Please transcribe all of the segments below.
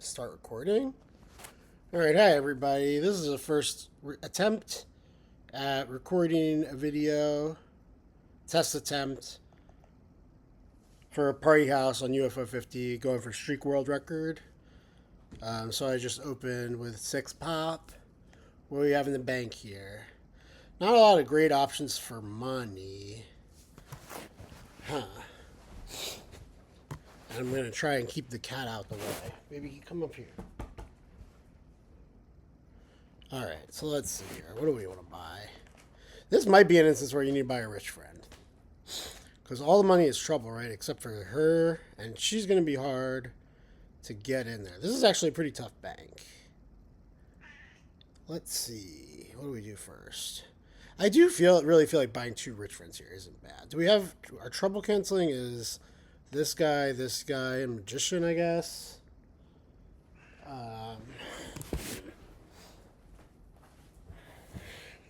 Start recording. All right, hi everybody. This is the first attempt at recording a video, test attempt for a party house on UFO 50, going for streak world record. So I just opened with 6 pop. What do we have in the bank here? Not a lot of great options for money. Huh. I'm going to try and keep the cat out the way. Maybe you come up here. All right, so let's see here. What do we want to buy? This might be an instance where you need to buy a rich friend. Because all the money is trouble, right? Except for her, and she's going to be hard to get in there. This is actually a pretty tough bank. Let's see. What do we do first? I do really feel like buying 2 rich friends here isn't bad. Do we have... Our trouble canceling is this guy, and magician, I guess. All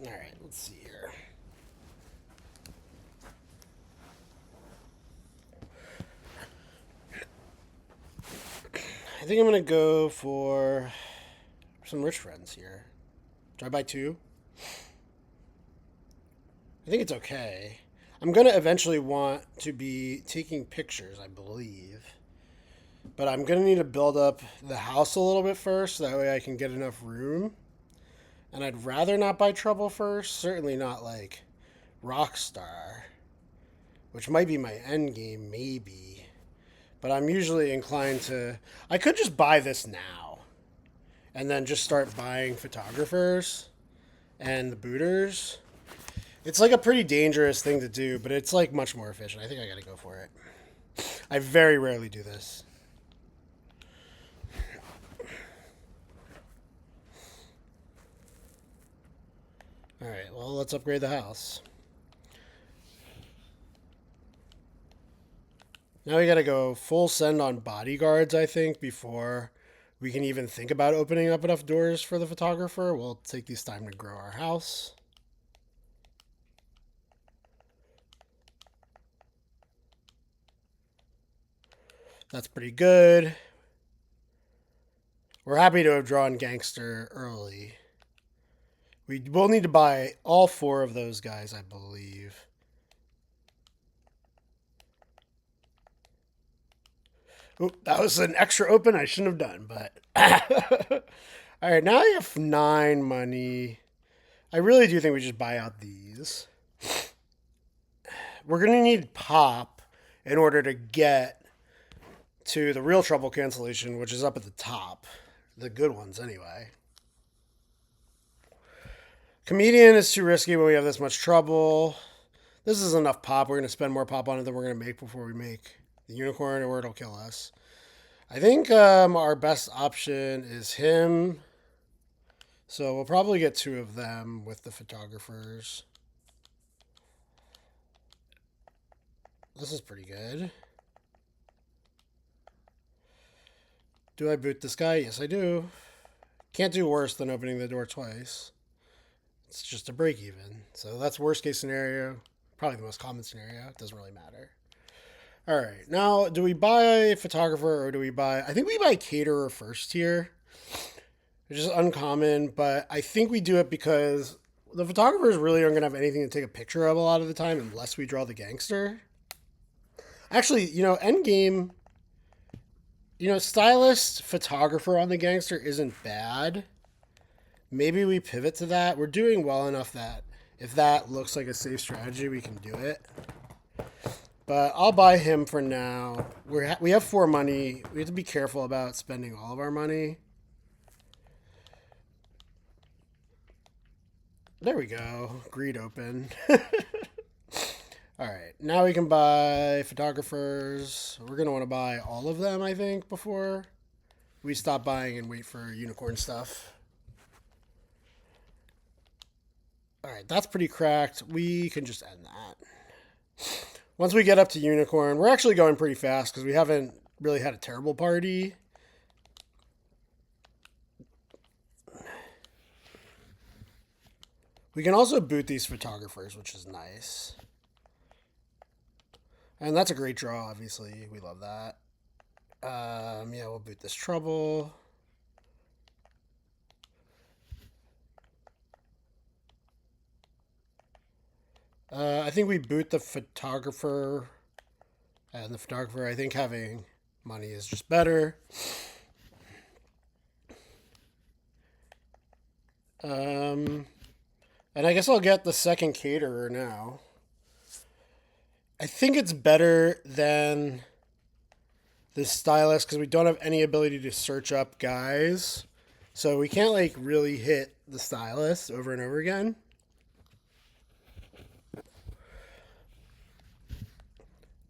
right, let's see here. I think I'm going to go for some rich friends here. Do I buy 2? I think it's okay. I'm going to eventually want to be taking pictures, I believe. But I'm going to need to build up the house a little bit first, so that way I can get enough room. And I'd rather not buy trouble first. Certainly not like Rockstar, which might be my end game, maybe. But I'm usually inclined to... I could just buy this now and then just start buying photographers and the booters. It's like a pretty dangerous thing to do, but it's like much more efficient. I think I gotta go for it. I very rarely do this. Alright, well, let's upgrade the house. Now we gotta go full send on bodyguards, I think, before we can even think about opening up enough doors for the photographer. We'll take this time to grow our house. That's pretty good. We're happy to have drawn Gangster early. We will need to buy all 4 of those guys, I believe. Oop, that was an extra open I shouldn't have done, but... All right, now I have 9 money. I really do think we just buy out these. We're going to need pop in order to get to the real trouble cancellation, which is up at the top. The good ones, anyway. Comedian is too risky when we have this much trouble. This is enough pop. We're going to spend more pop on it than we're going to make before we make the unicorn, or it'll kill us. I think our best option is him. So we'll probably get 2 of them with the photographers. This is pretty good. Do I boot this guy? Yes, I do. Can't do worse than opening the door twice. It's just a break even. So that's worst case scenario. Probably the most common scenario. It doesn't really matter. All right. Now, do we buy a photographer or do we buy... I think we buy caterer first here. Which is uncommon, but I think we do it because the photographers really aren't going to have anything to take a picture of a lot of the time unless we draw the gangster. Actually, end game... stylist, photographer on the gangster isn't bad. Maybe we pivot to that. We're doing well enough that if that looks like a safe strategy, we can do it. But I'll buy him for now. We have 4 money. We have to be careful about spending all of our money. There we go. Greed open. All right, now we can buy photographers. We're going to want to buy all of them, I think, before we stop buying and wait for unicorn stuff. All right, that's pretty cracked. We can just end that. Once we get up to unicorn, we're actually going pretty fast because we haven't really had a terrible party. We can also boot these photographers, which is nice. And that's a great draw, obviously. We love that. Yeah, we'll boot this trouble. I think we boot the photographer, and the photographer, I think having money is just better. Um, and I guess I'll get the second caterer now. I think it's better than the stylist because we don't have any ability to search up guys. So we can't like really hit the stylist over and over again.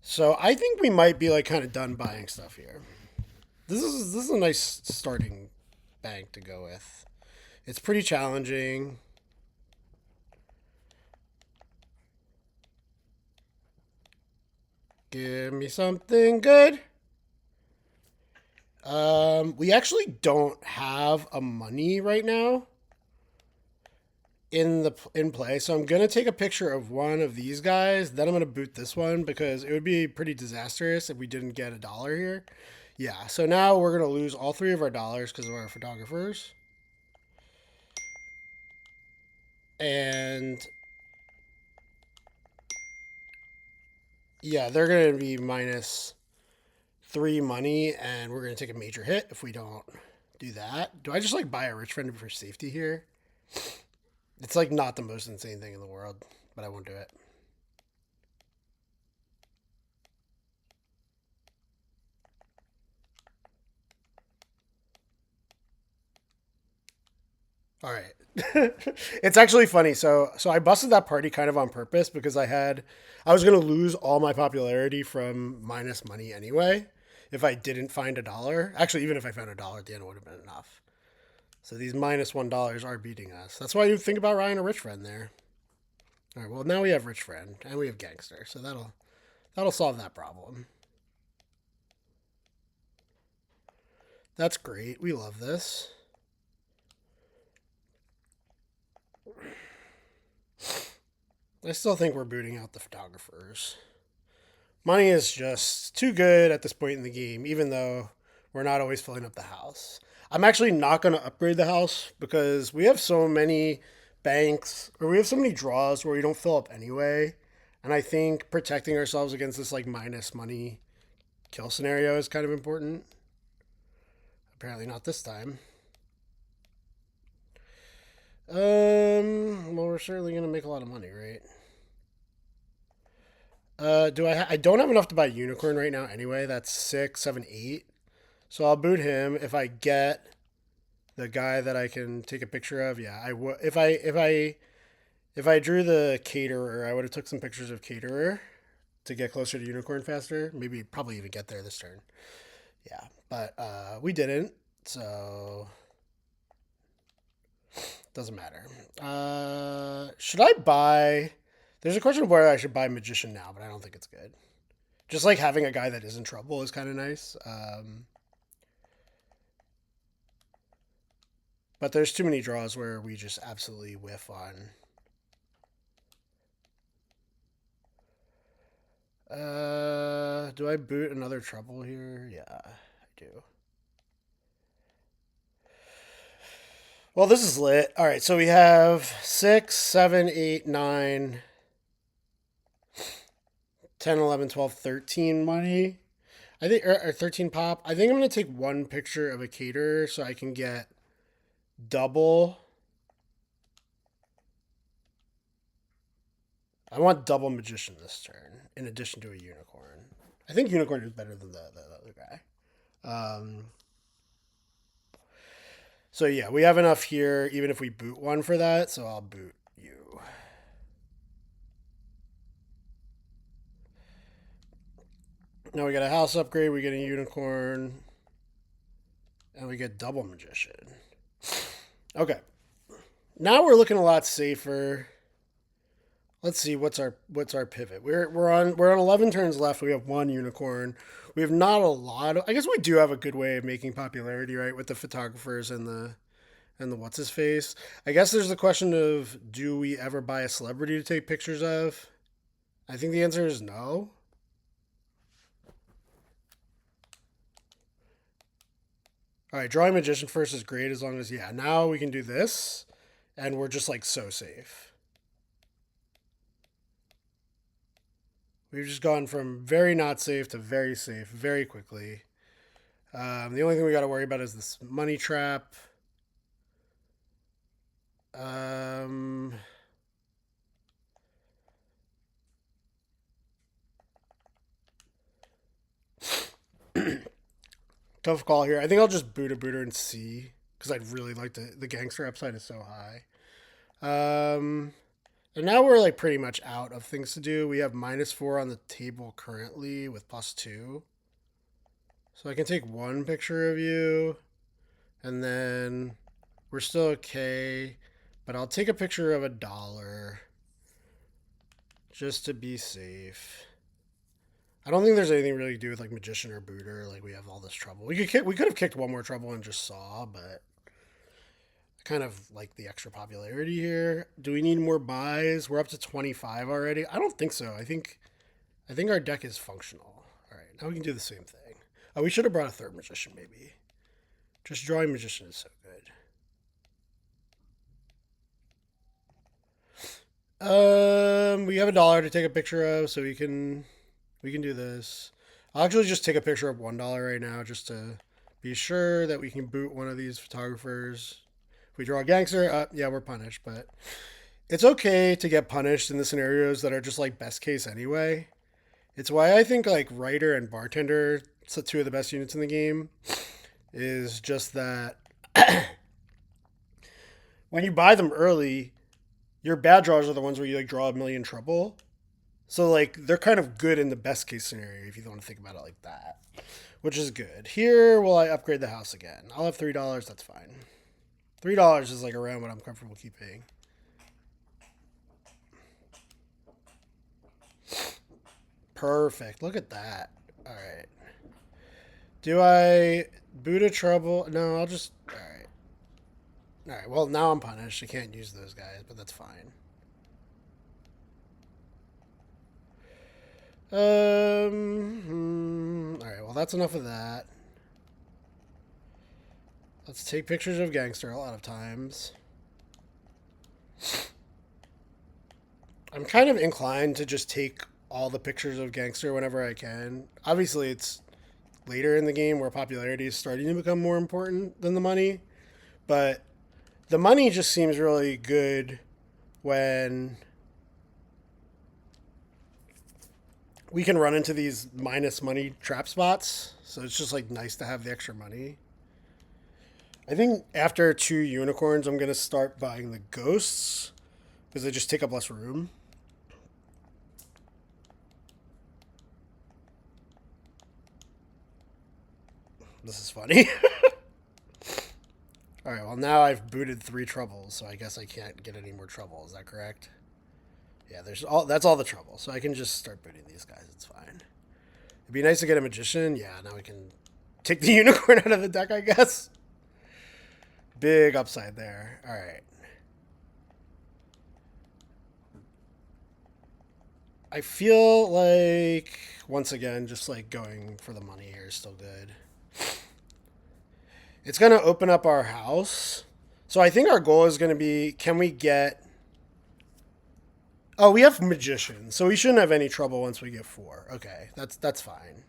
So I think we might be like kind of done buying stuff here. This is a nice starting bank to go with. It's pretty challenging. Give me something good. We actually don't have a money right now in play, so I'm gonna take a picture of one of these guys. Then I'm gonna boot this one because it would be pretty disastrous if we didn't get a dollar here. Yeah, so now we're gonna lose all three of our dollars because of our photographers, and yeah, they're gonna be -3 money, and we're gonna take a major hit if we don't do that. Do I just like buy a rich friend for safety here? It's like not the most insane thing in the world, but I won't do it. All right. It's actually funny. So I busted that party kind of on purpose because I was going to lose all my popularity from minus money anyway if I didn't find a dollar. Actually, even if I found a dollar at the end, it would have been enough. So these -$1 are beating us. That's why you think about Ryan a rich friend there. All right. Well, now we have rich friend and we have gangster, so that'll solve that problem. That's great. We love this. I still think we're booting out the photographers. Money is just too good at this point in the game, even though we're not always filling up the house. I'm actually not going to upgrade the house because we have so many banks, or we have so many draws where we don't fill up anyway. And I think protecting ourselves against this like minus money kill scenario is kind of important. Apparently not this time. Well, we're certainly gonna make a lot of money, right? I don't have enough to buy unicorn right now anyway. That's 6, 7, 8. So I'll boot him if I get the guy that I can take a picture of. Yeah, I would. If I drew the caterer, I would have took some pictures of caterer to get closer to unicorn faster. Maybe probably even get there this turn. Yeah, but we didn't. So doesn't matter. Should I buy? There's a question of whether I should buy magician now, but I don't think it's good. Just like having a guy that is in trouble is kind of nice. But there's too many draws where we just absolutely whiff on. Do I boot another trouble here? Yeah, I do. Well, this is lit. All right, so we have 6, 7, 8, 9, 10, 11, 12, 13 money. I think, or 13 pop. I think I'm going to take one picture of a caterer so I can get double. I want double magician this turn in addition to a unicorn. I think unicorn is better than the other guy. Um, so yeah, we have enough here, even if we boot one for that. So I'll boot you. Now we got a house upgrade. We get a unicorn, and we get double magician. Okay, now we're looking a lot safer. Let's see what's our pivot. We're on 11 turns left. We have one unicorn. We have not a lot of. I guess we do have a good way of making popularity, right, with the photographers and the what's his face. I guess there's the question of do we ever buy a celebrity to take pictures of? I think the answer is no. All right, drawing magician first is great as long as yeah. Now we can do this, and we're just like so safe. We've just gone from very not safe to very safe very quickly. The only thing we got to worry about is this money trap. Um, tough call here. I think I'll just boot a booter and see because I'd really like the gangster upside is so high. And now we're like pretty much out of things to do. We have -4 on the table currently with +2. So I can take one picture of you and then we're still okay. But I'll take a picture of $1 just to be safe. I don't think there's anything really to do with like magician or booter. Like we have all this trouble. We could have kicked one more trouble and just saw, but I kind of like the extra popularity here. Do we need more buys? We're up to 25 already. I don't think so. I think our deck is functional. All right, now we can do the same thing. Oh, we should have brought a third magician maybe. Just drawing magician is so good. We have $1 to take a picture of, so we can do this. I'll actually just take a picture of $1 right now, just to be sure that we can boot one of these photographers. If we draw a gangster, yeah, we're punished, but it's okay to get punished in the scenarios that are just like best case anyway. It's why I think like writer and bartender, so two of the best units in the game, is just that when you buy them early, your bad draws are the ones where you like draw a million trouble. So like they're kind of good in the best case scenario if you don't want to think about it like that, which is good. Here, will I upgrade the house again? I'll have $3. That's fine. $3 is like around what I'm comfortable keeping. Perfect. Look at that. All right. Do I boot a trouble? No, I'll just. All right. All right. Well, now I'm punished. I can't use those guys, but that's fine. All right. Well, that's enough of that. Let's take pictures of gangster a lot of times. I'm kind of inclined to just take all the pictures of gangster whenever I can. Obviously, it's later in the game where popularity is starting to become more important than the money, but the money just seems really good when we can run into these minus money trap spots. So it's just like nice to have the extra money. I think after 2 unicorns, I'm going to start buying the ghosts because they just take up less room. This is funny. All right, well, now I've booted 3 troubles, so I guess I can't get any more trouble. Is that correct? Yeah, that's all the trouble. So I can just start booting these guys. It's fine. It'd be nice to get a magician. Yeah, now we can take the unicorn out of the deck, I guess. Big upside there. All right. I feel like, once again, just like going for the money here is still good. It's going to open up our house. So I think our goal is going to be, can we get... Oh, we have magician, so we shouldn't have any trouble once we get 4. Okay, that's fine.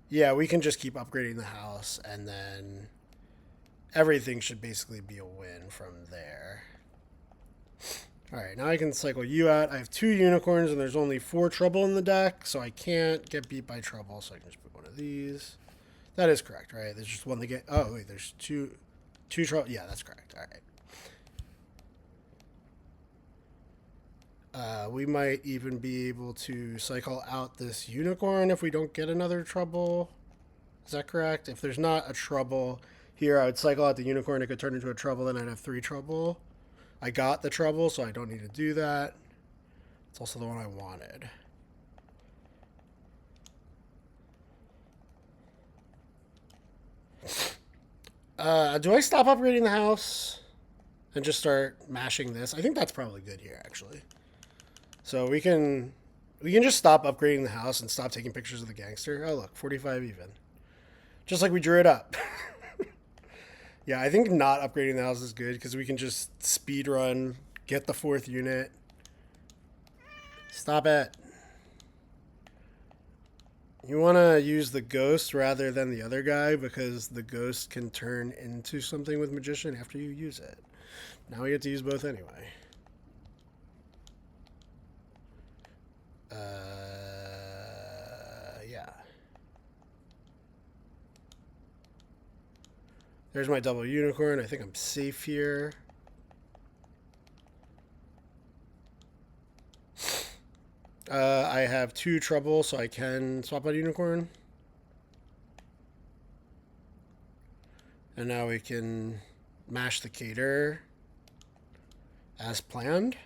Yeah, we can just keep upgrading the house, and then everything should basically be a win from there. All right, now I can cycle you out. I have 2 unicorns, and there's only 4 trouble in the deck, so I can't get beat by trouble, so I can just put one of these. That is correct, right? There's just one to get... Oh, wait, there's two trouble... Yeah, that's correct. All right. We might even be able to cycle out this unicorn if we don't get another trouble. Is that correct? If there's not a trouble here, I would cycle out the unicorn. It could turn into a trouble, then I'd have 3 trouble. I got the trouble, so I don't need to do that. It's also the one I wanted. Do I stop upgrading the house and just start mashing this? I think that's probably good here, actually. So we can just stop upgrading the house and stop taking pictures of the gangster. Oh, look, 45 even. Just like we drew it up. Yeah, I think not upgrading the house is good because we can just speed run, get the 4th unit. Stop it. You want to use the ghost rather than the other guy because the ghost can turn into something with magician after you use it. Now we get to use both anyway. Yeah. There's my double unicorn. I think I'm safe here. I have 2 trouble, so I can swap out unicorn. And now we can mash the cater as planned.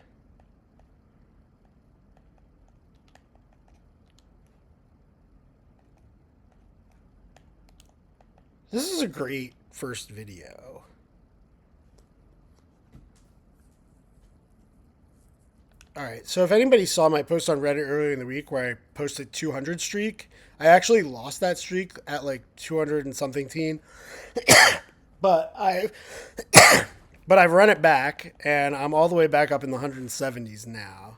This is a great first video. All right, so if anybody saw my post on Reddit earlier in the week where I posted 200 streak, I actually lost that streak at like 200 and something teen. but I've run it back and I'm all the way back up in the 170s now.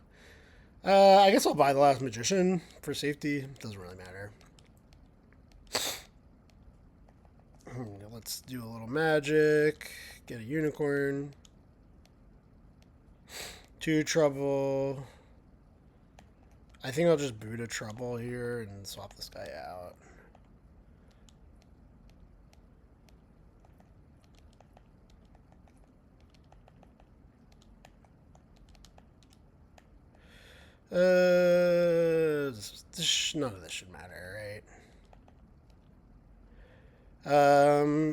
I guess I'll buy the last magician for safety. Doesn't really matter. Let's do a little magic. Get a unicorn. 2 trouble. I think I'll just boot a trouble here and swap this guy out. None of this should matter, right?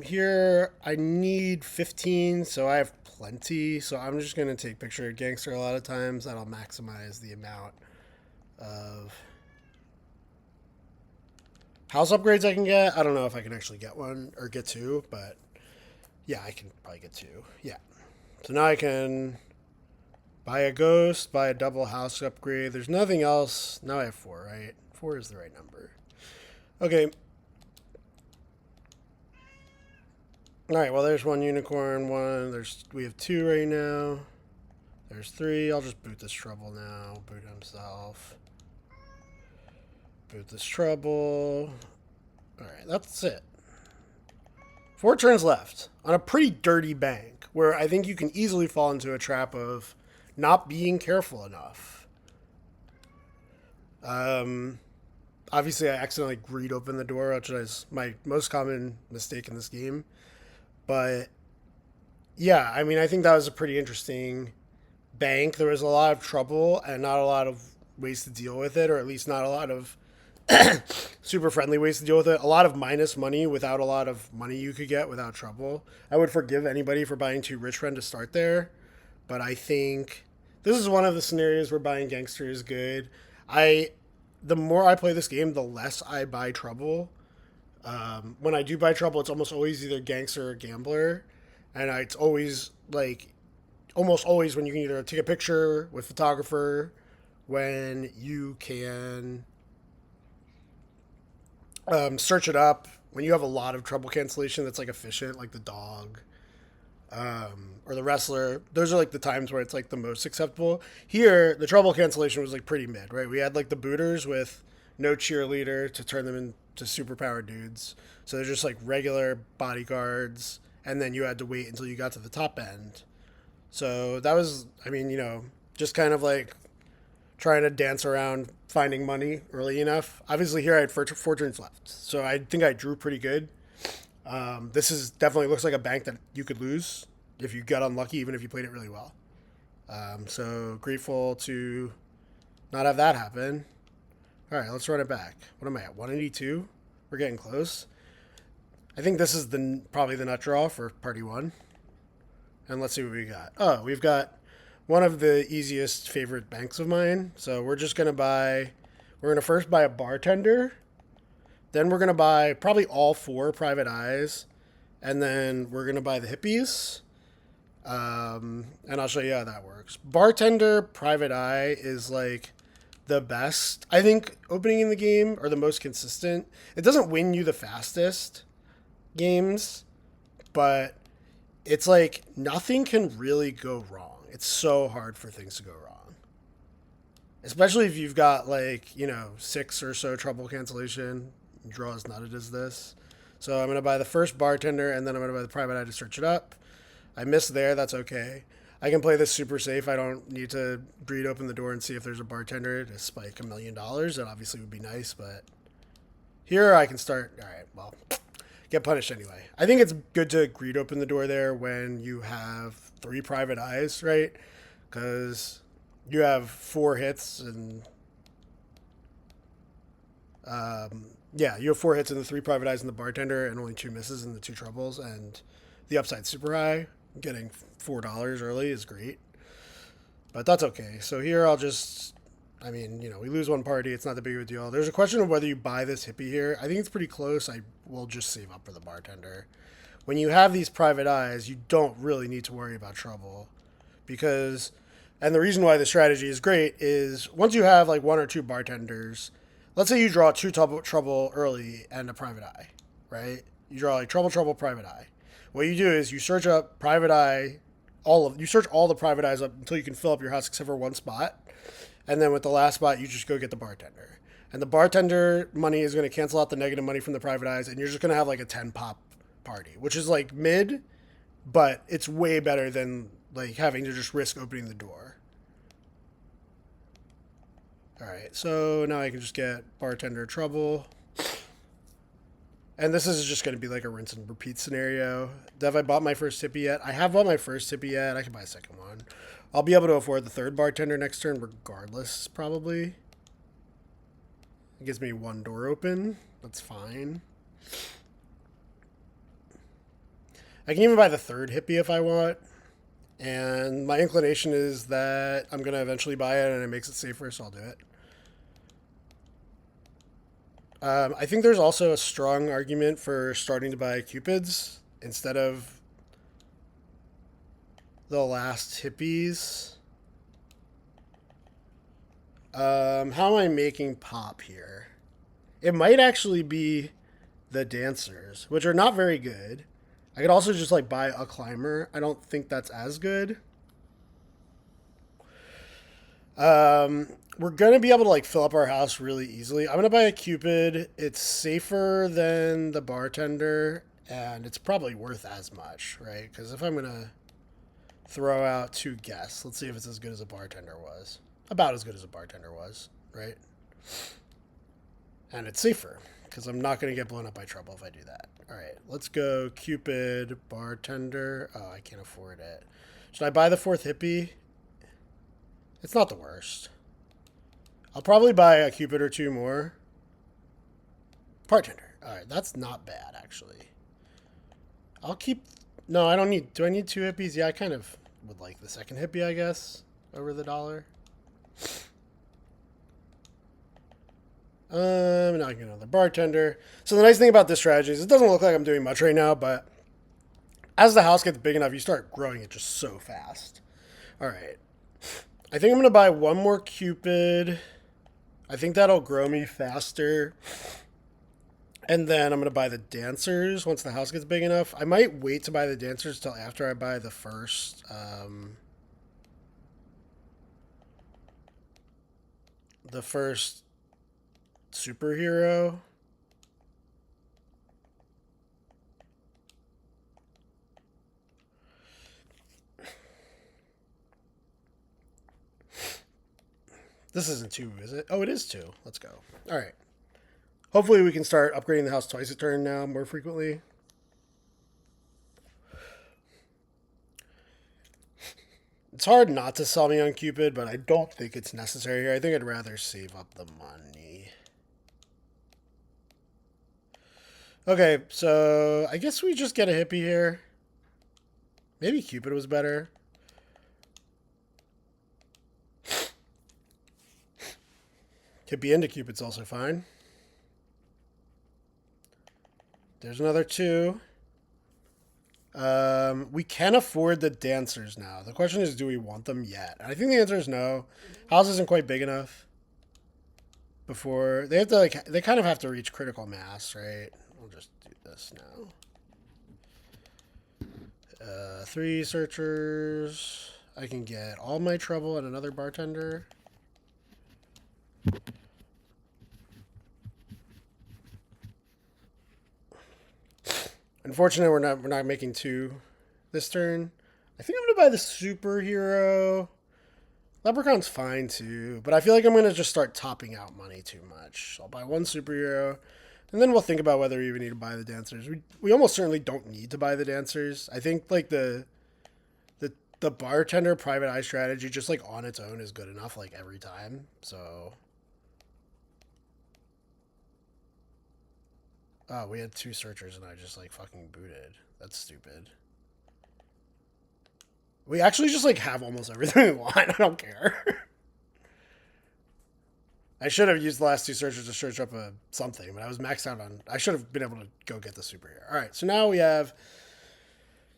Here I need 15, so I have plenty. So I'm just gonna take picture of gangster a lot of times. That'll maximize the amount of house upgrades I can get. I don't know if I can actually get one or get 2, but yeah, I can probably get 2. Yeah. So now I can buy a ghost, buy a double house upgrade. There's nothing else. Now I have 4, right? 4 is the right number. Okay. All right, well, there's 1 unicorn, 1. We have 2 right now. There's 3. I'll just boot this trouble now. Boot himself. Boot this trouble. All right, that's it. 4 turns left on a pretty dirty bank where I think you can easily fall into a trap of not being careful enough. Obviously, I accidentally greed open the door, which is my most common mistake in this game. But yeah, I mean, I think that was a pretty interesting bank. There was a lot of trouble and not a lot of ways to deal with it, or at least not a lot of super friendly ways to deal with it. A lot of minus money without a lot of money you could get without trouble. I would forgive anybody for buying 2 rich friend to start there, but I think this is one of the scenarios where buying gangster is good. The more I play this game, the less I buy trouble. When I do buy trouble, it's almost always either gangster or gambler, and it's always like almost always when you can either take a picture with photographer, when you can search it up, when you have a lot of trouble cancellation that's like efficient, like the dog or the wrestler. Those are like the times where it's like the most acceptable. Here, the trouble cancellation was like pretty mid, right? We had like the booters with no cheerleader to turn them into superpower dudes. So they're just like regular bodyguards, and then you had to wait until you got to the top end. So that was, I mean, just kind of like trying to dance around finding money early enough. Obviously, here I had 4 turns left, so I think I drew pretty good. This is definitely looks like a bank that you could lose if you got unlucky, even if you played it really well. So grateful to not have that happen. All right, let's run it back. What am I at? 182. We're getting close. I think this is probably the nut draw for party 1. And let's see what we got. Oh, we've got one of the easiest favorite banks of mine. So we're just going to we're going to first buy a bartender. Then we're going to buy probably all 4 private eyes. And then we're going to buy the hippies. And I'll show you how that works. Bartender, private eye is like the best, I think, opening in the game, or the most consistent. It doesn't win you the fastest games, but it's like nothing can really go wrong. It's so hard for things to go wrong. Especially if you've got like, you know, 6 or so trouble cancellation. Draw as nutted as this. So I'm going to buy the first bartender, and then I'm going to buy the private eye to search it up. I missed there. That's okay. I can play this super safe. I don't need to greed open the door and see if there's a bartender to spike $1,000,000. That obviously would be nice, but here I can start. All right, well, get punished anyway. I think it's good to greed open the door there when you have 3 private eyes, right? Because you have 4 hits and yeah, you have 4 hits and the 3 private eyes and the bartender, and only 2 misses and the 2 troubles, and the upside's super high. Getting $4 early is great, but that's okay. So here I'll just, I mean, you know, we lose one party. It's not that big of a deal. There's a question of whether you buy this hippie here. I think it's pretty close. I will just save up for the bartender. When you have these private eyes, you don't really need to worry about trouble because, and the reason why the strategy is great is once you have like 1 or 2 bartenders, let's say you draw 2 trouble early and a private eye, right? You draw like trouble, private eye. What you do is you search up private eye, you search all the private eyes up until you can fill up your house except for 1 spot. And then with the last spot, you just go get the bartender. And the bartender money is going to cancel out the negative money from the private eyes, and you're just going to have like a 10 pop party, which is like mid, but it's way better than like having to just risk opening the door. All right, so now I can just get bartender trouble. And this is just going to be like a rinse and repeat scenario. Have I bought my first hippie yet? I have bought my first hippie yet. I can buy a second one. I'll be able to afford the 3rd bartender next turn regardless, probably. It gives me 1 door open. That's fine. I can even buy the 3rd hippie if I want. And my inclination is that I'm going to eventually buy it and it makes it safer, so I'll do it. I think there's also a strong argument for starting to buy Cupids instead of the last hippies. How am I making pop here? It might actually be the dancers, which are not very good. I could also just like buy a climber. I don't think that's as good. We're going to be able to like fill up our house really easily. I'm going to buy a Cupid. It's safer than the bartender, and it's probably worth as much, right? Because if I'm going to throw out 2 guests, let's see if it's as good as a bartender was. About as good as a bartender was, right? And it's safer because I'm not going to get blown up by trouble if I do that. All right, let's go Cupid, bartender. Oh, I can't afford it. Should I buy the 4th hippie? It's not the worst. I'll probably buy a Cupid or 2 more. Bartender. All right, that's not bad, actually. I'll keep... No, I don't need... Do I need 2 hippies? Yeah, I kind of would like the 2nd hippie, I guess, over the dollar. Now I can get another bartender. So the nice thing about this strategy is it doesn't look like I'm doing much right now, but as the house gets big enough, you start growing it just so fast. All right. I think I'm going to buy 1 more Cupid. I think that'll grow me faster. And then I'm going to buy the dancers once the house gets big enough. I might wait to buy the dancers till after I buy the first superhero. This isn't 2, is it? Oh, it is 2. Let's go. All right. Hopefully we can start upgrading the house twice a turn now more frequently. It's hard not to sell me on Cupid, but I don't think it's necessary here. I think I'd rather save up the money. Okay, so I guess we just get a hippie here. Maybe Cupid was better. Hippie into Cupid's also fine. There's another 2. We can afford the dancers now. The question is, do we want them yet? And I think the answer is no. House isn't quite big enough. Before they have to they kind of have to reach critical mass, right? We'll just do this now. 3 searchers. I can get all my trouble and another bartender. Unfortunately, we're not making 2 this turn. I think I'm gonna buy the superhero. Leprechaun's fine too, but I feel like I'm gonna just start topping out money too much. I'll buy 1 superhero, and then we'll think about whether we even need to buy the dancers. We almost certainly don't need to buy the dancers. I think like the bartender private eye strategy just like on its own is good enough like every time. So oh, we had 2 searchers and I just like fucking booted. That's stupid. We actually just like have almost everything we want. I don't care. I should have used the last 2 searchers to search up a something, but I was maxed out on. I should have been able to go get the superhero. All right, so now we have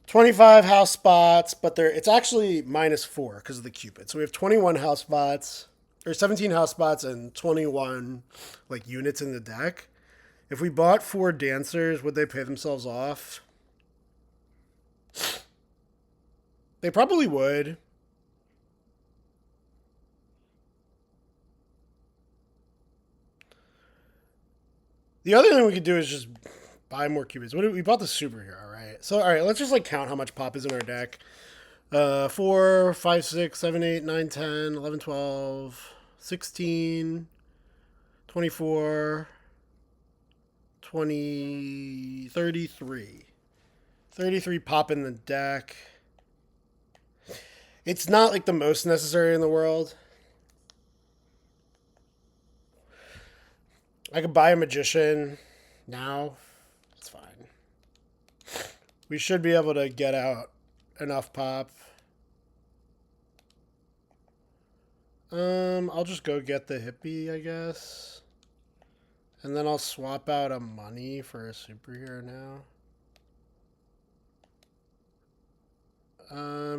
25 house spots, but it's actually -4 because of the Cupid. So we have 21 house spots, or 17 house spots, and 21 like units in the deck. If we bought 4 dancers, would they pay themselves off? They probably would. The other thing we could do is just buy more Cupids. We bought the superhero, right? So, all right, let's just like count how much pop is in our deck. 4, 5, 6, 7, 8, 9, 10, 11, 12, 16, 24, 20, 33. 33 pop in the deck. It's not like the most necessary in the world. I could buy a magician now. It's fine. We should be able to get out enough pop. I'll just go get the hippie, I guess. And then I'll swap out a money for a superhero now.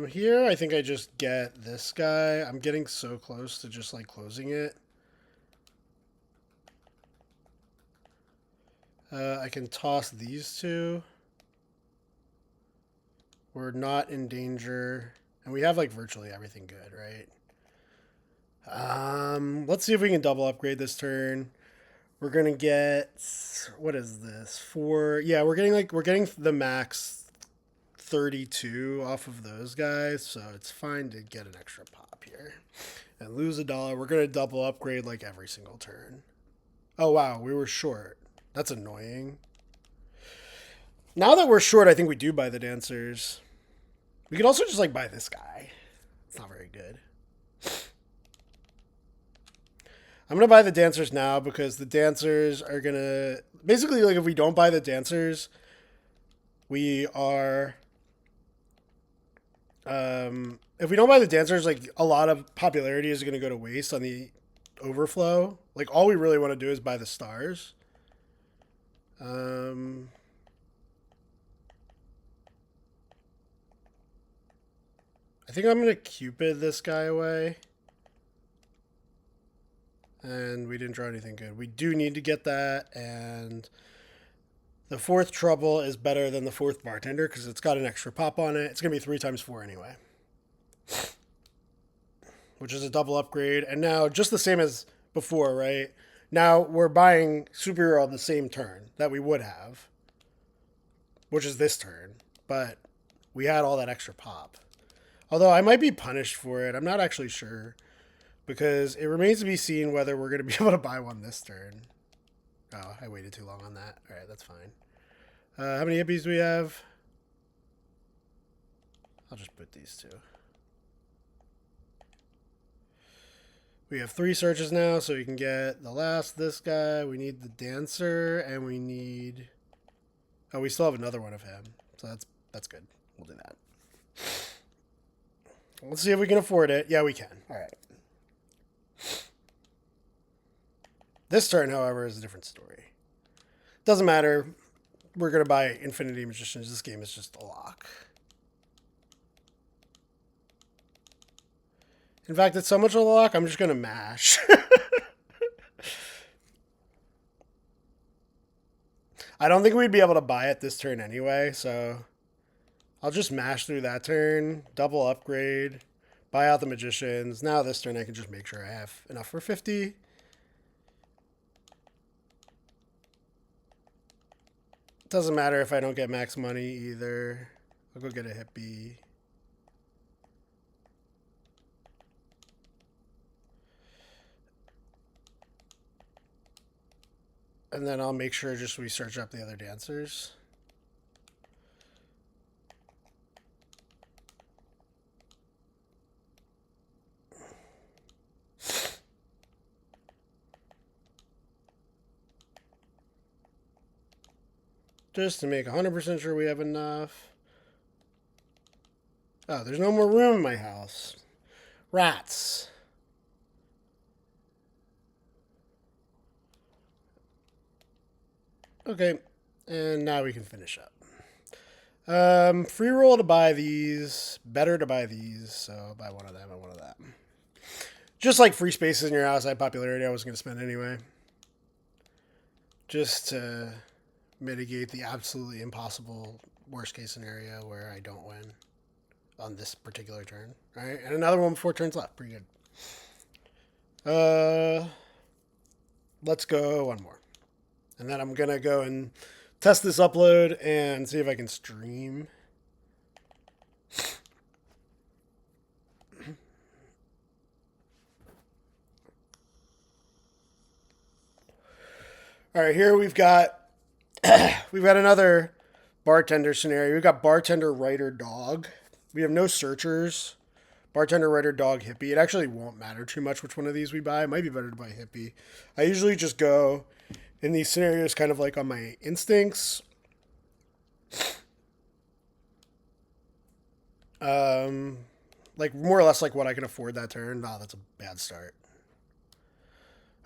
Here I think I just get this guy. I'm getting so close to just like closing it. I can toss these 2. We're not in danger. And we have like virtually everything good, right? Let's see if we can double upgrade this turn. We're gonna get, what is this? 4. Yeah, we're getting the max 32 off of those guys, so it's fine to get an extra pop here and lose $1. We're gonna double upgrade like every single turn. Oh wow, we were short. That's annoying. Now that we're short, I think we do buy the dancers. We could also just like buy this guy. It's not very good. I'm gonna buy the dancers now because the dancers are gonna basically like if we don't buy the dancers, we are if we don't buy the dancers, like a lot of popularity is gonna go to waste on the overflow. Like all we really want to do is buy the stars. I think I'm gonna Cupid this guy away. And we didn't draw anything good. We do need to get that, and the 4th trouble is better than the 4th bartender because it's got an extra pop on it. It's gonna be 3 times 4 anyway, which is a double upgrade. And now just the same as before, right? Now we're buying superhero on the same turn that we would have, which is this turn, but we had all that extra pop. Although I might be punished for it. I'm not actually sure. Because it remains to be seen whether we're going to be able to buy one this turn. Oh, I waited too long on that. All right, that's fine. How many hippies do we have? I'll just put these 2. We have 3 searches now, so we can get the last, this guy. We need the dancer, and we need... Oh, we still have another one of him. So that's good. We'll do that. Let's see if we can afford it. Yeah, we can. All right. This turn, however, is a different story. Doesn't matter. We're going to buy Infinity Magicians. This game is just a lock. In fact, it's so much of a lock, I'm just going to mash. I don't think we'd be able to buy it this turn anyway, so I'll just mash through that turn, double upgrade, buy out the Magicians. Now this turn I can just make sure I have enough for 50. Doesn't matter if I don't get max money either. I'll go get a hippie. And then I'll make sure just we search up the other dancers. Just to make 100% sure we have enough. Oh, there's no more room in my house. Rats. Okay, and now we can finish up. Free roll to buy these. Better to buy these, so I'll buy one of them and one of them. Just like free spaces in your house, I had popularity I was going to spend anyway. Just to mitigate the absolutely impossible worst case scenario where I don't win on this particular turn. All right, and another one before turns left. Pretty good. Let's go one more. And then I'm going to go and test this upload and see if I can stream. All right, here we've got another bartender scenario. We've got bartender, writer, dog. We have no searchers. Bartender, writer, dog, hippie. It actually won't matter too much which one of these we buy. It might be better to buy hippie. I usually just go in these scenarios kind of like on my instincts. Like more or less like what I can afford that turn. Nah, that's a bad start.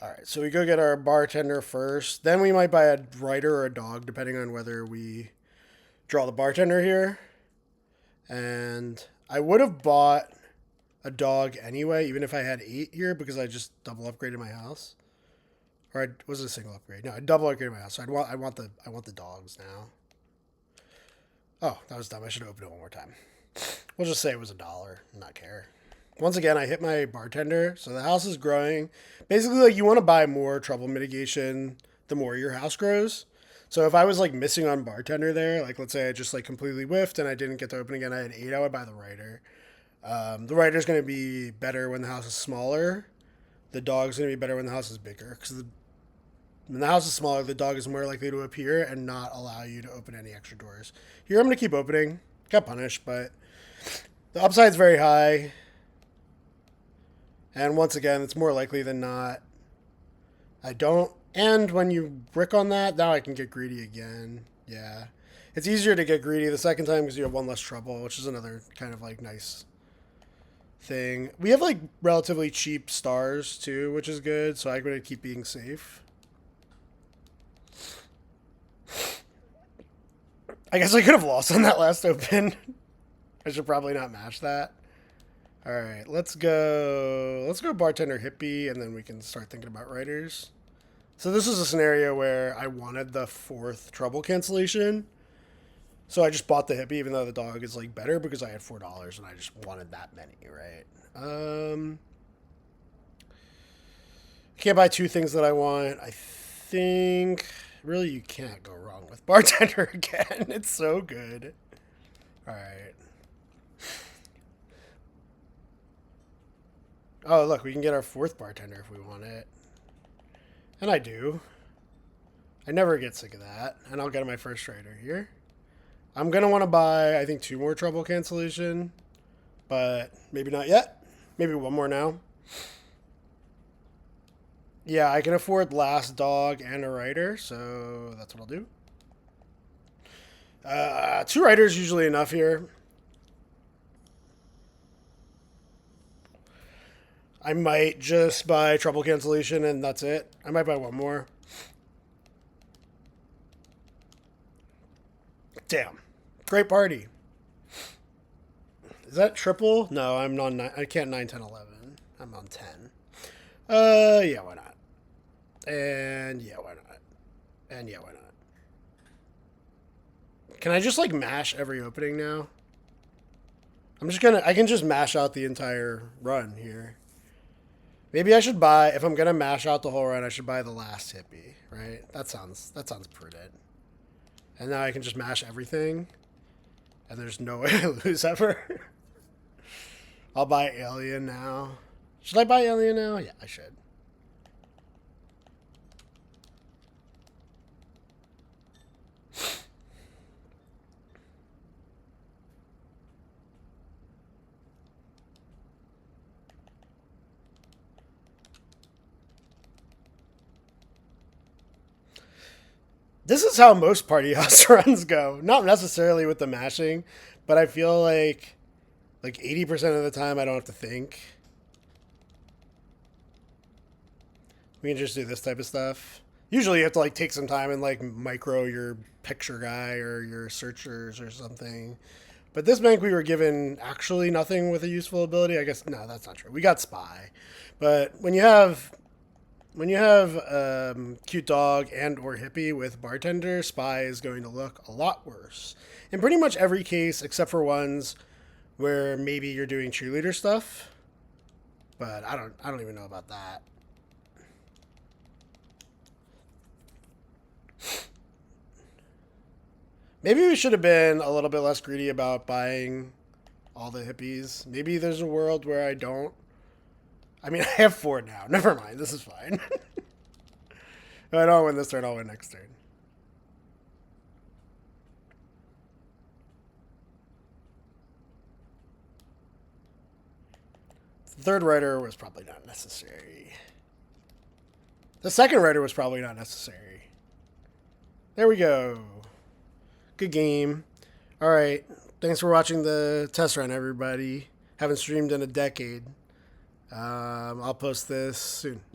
All right, so we go get our bartender first. Then we might buy a writer or a dog, depending on whether we draw the bartender here. And I would have bought a dog anyway, even if I had 8 here, because I just double upgraded my house. Or was it a single upgrade? No, I double upgraded my house. So I want the dogs now. Oh, that was dumb. I should have opened it one more time. We'll just say it was $1. Not care. Once again, I hit my bartender, so the house is growing. Basically, like you want to buy more trouble mitigation the more your house grows. So if I was like missing on bartender there, like let's say I just like completely whiffed and I didn't get to open again, I had 8, I would buy the writer. The writer's going to be better when the house is smaller. The dog's going to be better when the house is bigger. Because when the house is smaller, the dog is more likely to appear and not allow you to open any extra doors. Here, I'm going to keep opening. Got punished, but the upside's very high. And once again, it's more likely than not. I don't. And when you brick on that, now I can get greedy again. Yeah. It's easier to get greedy the second time because you have one less trouble, which is another kind of like nice thing. We have like relatively cheap stars too, which is good. So I'm going to keep being safe. I guess I could have lost on that last open. I should probably not match that. All right, let's go bartender hippie, and then we can start thinking about writers. So this is a scenario where I wanted the 4th trouble cancellation. So I just bought the hippie, even though the dog is like better because I had $4 and I just wanted that many, right? Can't buy 2 things that I want. I think really you can't go wrong with bartender again. It's so good. All right. Oh, look, we can get our 4th bartender if we want it. And I do. I never get sick of that. And I'll get my first writer here. I'm going to want to buy, I think, 2 more trouble cancellation. But maybe not yet. Maybe 1 more now. Yeah, I can afford last dog and a writer. So that's what I'll do. 2 writers usually enough here. I might just buy trouble cancellation and that's it. I might buy 1 more. Damn. Great party. Is that triple? No, I'm on 9. I can't 9, 10, 11. I'm on 10. Yeah, why not? And yeah, why not? And yeah, why not? Can I just like mash every opening now? I can just mash out the entire run here. Maybe I should buy, if I'm gonna mash out the whole run, I should buy the last hippie, right? That sounds prudent. And now I can just mash everything. And there's no way I lose ever. I'll buy Alien now. Should I buy Alien now? Yeah, I should. This is how most party house runs go. Not necessarily with the mashing, but I feel like 80% of the time I don't have to think. We can just do this type of stuff. Usually you have to like take some time and like micro your picture guy or your searchers or something. But this bank we were given actually nothing with a useful ability. I guess no, that's not true. We got spy. But when you have cute dog and or hippie with bartender, spy is going to look a lot worse. In pretty much every case except for ones where maybe you're doing cheerleader stuff. But I don't even know about that. Maybe we should have been a little bit less greedy about buying all the hippies. Maybe there's a world where I don't. I mean, I have four now. Never mind. This is fine. If I don't win this turn, I'll win next turn. The third rider was probably not necessary. The second rider was probably not necessary. There we go. Good game. All right. Thanks for watching the test run, everybody. Haven't streamed in a decade. I'll post this soon.